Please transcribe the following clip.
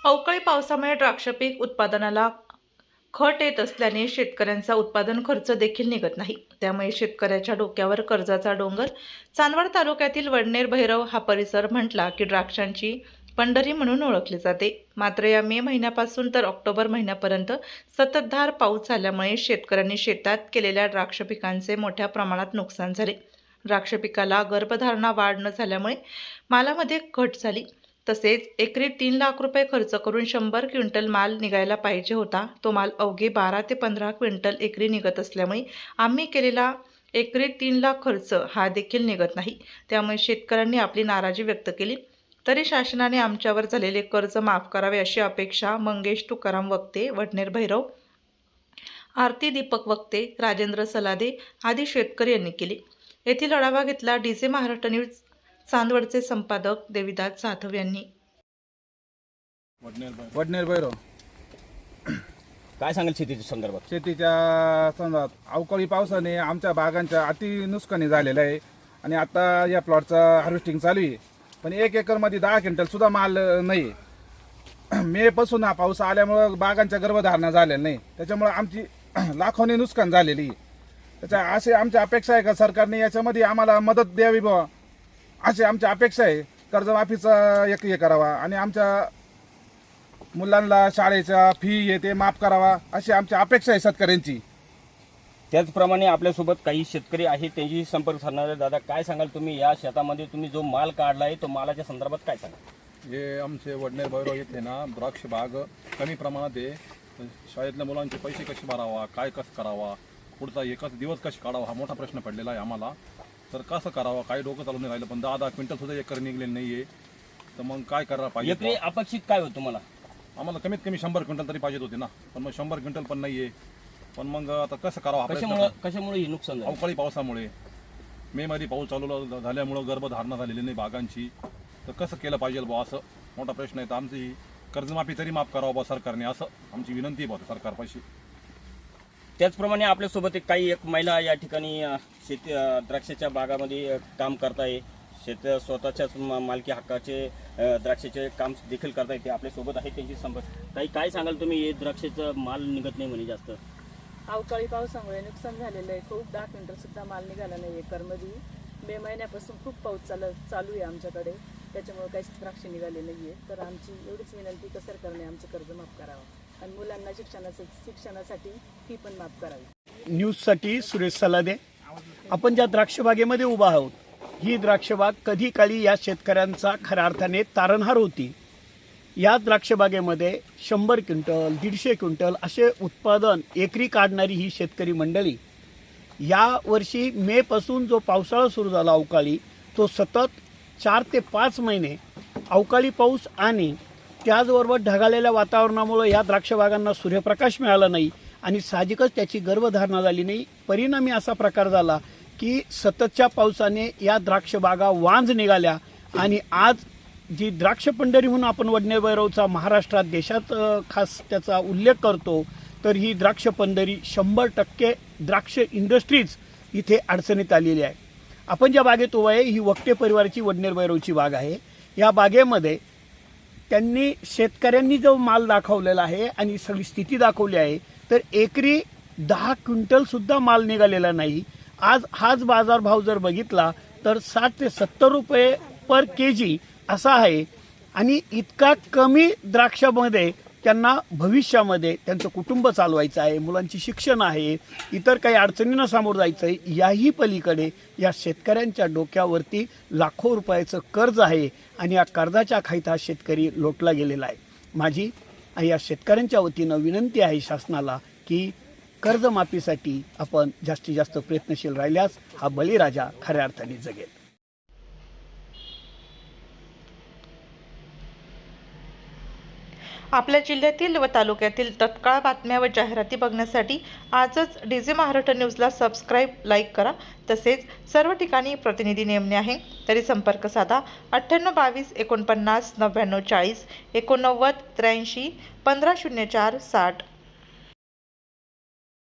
अवकाळी पावसामुळे द्राक्ष पीक उत्पादनाला खट येत असल्याने शेतकऱ्यांचा उत्पादन खर्च देखील निघत नाही. त्यामुळे शेतकऱ्याच्या डोक्यावर कर्जाचा डोंगर. चांदवड तालुक्यातील वडनेर भैरव हा परिसर म्हटला की द्राक्षांची पंढरी म्हणून ओळखले जाते. मात्र या मे महिन्यापासून तर ऑक्टोबर महिन्यापर्यंत संततधार पाऊस झाल्यामुळे शेतकऱ्यांनी शेतात केलेल्या द्राक्ष पिकांचे मोठ्या प्रमाणात नुकसान झाले. द्राक्ष पिकाला गर्भधारणा वाढ न झाल्यामुळे मालामध्ये घट झाली. तसेच एकरी 3 लाख रुपये खर्च करून 100 क्विंटल माल निघायला पाहिजे होता, तो माल अवघे 12 ते 15 क्विंटल एकरी निघत असल्यामुळे आम्ही केलेला एकरी 3 लाख खर्च हा देखील निघत नाही. त्यामुळे शेतकऱ्यांनी आपली नाराजी व्यक्त केली. तरी शासनाने आमच्यावर झालेले कर्ज माफ करावे अशी अपेक्षा मंगेश तुकाराम वक्ते, वडनेर भैरव, आरती दीपक वक्ते, राजेंद्र सलादे आदी शेतकरी यांनी केली. येथील आढावा घेतला डीजे महाराष्ट्र न्यूज चांदवडचे संपादक देविदास जाधव यांनी. वडनेर भैरव. काय सांगाल शेतीच्या संदर्भात? शेतीच्या संदर्भात अवकाळी पावसाने आमच्या बागांच्या अति नुकसानी झालेलं आहे आणि आता या प्लॉटचं हार्वेस्टिंग चालू आहे, पण 1 एकरमध्ये 10 क्विंटल सुद्धा माल नाही. मे पासून हा पाऊस आल्यामुळं बागांच्या गर्भधारणा झालेल्या नाही, त्याच्यामुळे आमची लाखोनी नुकसान झालेली. त्याच्या असे आमची अपेक्षा आहे का सरकारने याच्यामध्ये आम्हाला मदत द्यावी बुवा, अशी आमची अपेक्षा आहे. कर्जमाफीचा एक हे करावा आणि आमच्या मुलांना शाळेच्या फी हे माफ करावा अशी आमची अपेक्षा आहे शेतकऱ्यांची. त्याचप्रमाणे आपल्यासोबत काही शेतकरी आहेत, त्यांची संपर्क साधणारे. दादा, काय सांगाल तुम्ही या शेतामध्ये तुम्ही जो माल काढला आहे तो मालाच्या संदर्भात काय सांगाल? हे आमचे वडनेर भैरव येथे ना द्राक्ष बाग कमी प्रमाणात आहे. शाळेतल्या मुलांचे पैसे कसे भरावा, काय कसं करावा, पुढचा एकच दिवस कसे काढावा हा मोठा प्रश्न पडलेला आहे आम्हाला. तर कसं करावं काही डोकं चालून नाही राहिलं, पण 10 क्विंटल सुद्धा एकर निघले नाही आहे. तर मग काय करायला एकरी पाहिजे? अपेक्षित काय होतं तुम्हाला? आम्हाला कमीत कमी 100 क्विंटल तरी पाहिजे होते ना, पण मग 100 क्विंटल पण नाही आहे. पण मग आता कसं करावं? कशामुळे हे नुकसान झालं? अवकाळी पावसामुळे, मे मध्ये पाऊस चालू झाल्यामुळं गर्भधारणा झालेली नाही बागांची. तर कसं केलं पाहिजे बुवा असं मोठा प्रश्न आहे. तर आमची कर्जमाफी तरी माफ करावं बा सरकारने, असं आमची विनंती आहे बा सरकारपाशी. त्याचप्रमाणे आपल्यासोबत एक महिला या ठिकाणी शेती द्राक्षाच्या बागामध्ये काम करताय. स्वतःच्याच मालकी हक्काचे द्राक्षाचे काम देखील करता येते. आपल्यासोबत आहे त्यांची संपर्क. काय सांगाल तुम्ही? हे द्राक्षाचं माल निघत नाही म्हणे जास्त. अवकाळी पावसामुळे नुकसान झालेलं आहे. खूप 10 क्विंटल सुद्धा माल निघाला नाही एकरमध्ये. मे महिन्यापासून खूप पाऊस चालू आहे आमच्याकडे, त्याच्यामुळे काहीच द्राक्ष निघाले नाही आहे. तर आमची एवढीच विनंती की सरकारने आमचं कर्ज माफ करावं आणि मुलांना शिक्षणासाठी फी पण माफ करावी. न्यूजसाठी सुरेश सलादे. आपण ज्या द्राक्षबागेमध्ये उभा आहोत, ही द्राक्षबाग कधी काळी या शेतकऱ्यांचा खऱ्या अर्थाने तारणहार होती. या द्राक्षबागेमध्ये 100 क्विंटल 150 क्विंटल असे उत्पादन एकरी काढणारी ही शेतकरी मंडळी या वर्षी मे पासून जो पावसाळा सुरू झाला अवकाळी, तो सतत 4 ते 5 महिने अवकाळी पाऊस आणि त्याचबरोबर ढगाळलेल्या वातावरणामुळे या द्राक्षबागांना सूर्यप्रकाश मिळाला नाही आणि साहजिकच त्याची गर्भधारणा झाली नाही. परिणामी असा प्रकार झाला की सततच्या पावसाने या द्राक्षबागा वांज निघाल्या आणि आज जी द्राक्ष पंढरी म्हणून आपण वडनेर भैरवचा महाराष्ट्रात देशात खास त्याचा उल्लेख करतो, तर ही द्राक्ष पंढरी 100% द्राक्ष इंडस्ट्रीज इथे अडचणीत आलेली आहे. आपण ज्या बागेत उभा आहे ही वक्ते परिवाराची वडनेर भैरवची बाग आहे. या बागेमध्ये त्यांनी शेतकऱ्यांनी जो माल दाखवलेला आहे आणि सगळी स्थिती दाखवली आहे, तर एकरी 10 क्विंटलसुद्धा माल निघालेला नाही. आज हाच बाजारभाव जर बघितला तर 60 ते 70 रुपये पर केजी असा आहे आणि इतका कमी द्राक्षामध्ये त्यांना भविष्यामध्ये त्यांचं कुटुंब चालवायचं आहे, मुलांची शिक्षण आहे, इतर काही अडचणींना सामोरं जायचं आहे. याही पलीकडे या शेतकऱ्यांच्या डोक्यावरती लाखो रुपयाचं कर्ज आहे आणि या कर्जाच्या खाईत हा शेतकरी लोटला गेलेला आहे. माझी या शेतकऱ्यांच्या वतीनं विनंती आहे शासनाला की कर्जमाफीसाठी आपण जास्तीत जास्त प्रयत्नशील राहिल्यास हा बळीराजा खऱ्या अर्थाने जगेल. आपल्या जिल्ह्यातील व तालुक्यातील तत्काळ बातम्या व जाहिराती बघण्यासाठी आजच डीजे महाराष्ट्र न्यूजला सबस्क्राईब, लाईक करा. तसेच सर्व ठिकाणी प्रतिनिधी नेमणे आहे, तरी संपर्क साधा 98 22 49 99 40 89 83 15 04 60.